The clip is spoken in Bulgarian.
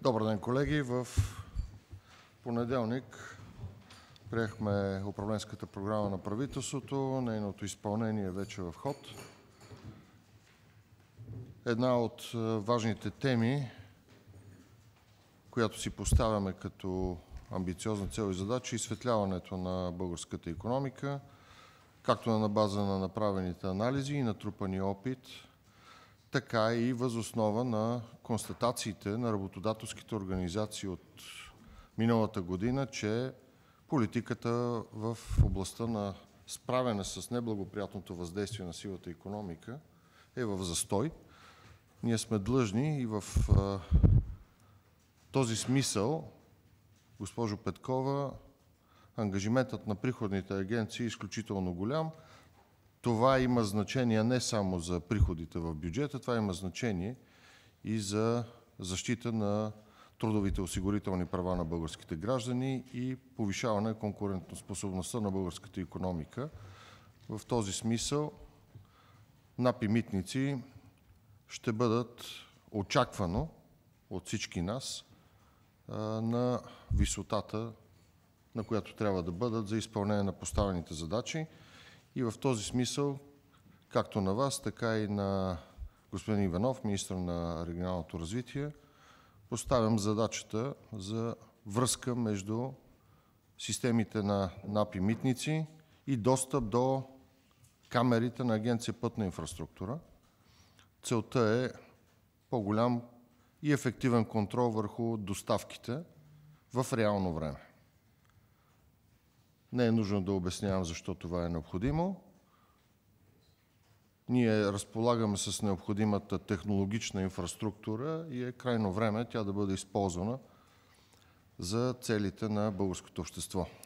Добър ден, колеги! В понеделник приехме управленската програма на правителството. Нейното изпълнение е вече в ход. Една от важните теми, която си поставяме като амбициозна цел и задача, е изсветляването на българската икономика, както на база на направените анализи и натрупания опит, така и въз основа на констатациите на работодателските организации от миналата година, че политиката в областта на справяне с неблагоприятното въздействие на сивата икономика е в застой. Ние сме длъжни и в този смисъл, госпожо Петкова, ангажиментът на приходните агенции е изключително голям. Това има значение не само за приходите в бюджета, това има значение и за защита на трудовите осигурителни права на българските граждани и повишаване на конкурентоспособността на българската икономика. В този смисъл НАП и Митници ще бъдат очаквано от всички нас на висотата, на която трябва да бъдат за изпълнение на поставените задачи. И в този смисъл, както на вас, така и на господин Иванов, министър на регионалното развитие, поставям задачата за връзка между системите на НАП и Митници и достъп до камерите на Агенция „Пътна инфраструктура“. Целта е по-голям и ефективен контрол върху доставките в реално време. Не е нужно да обяснявам защо това е необходимо. Ние разполагаме с необходимата технологична инфраструктура и е крайно време тя да бъде използвана за целите на българското общество.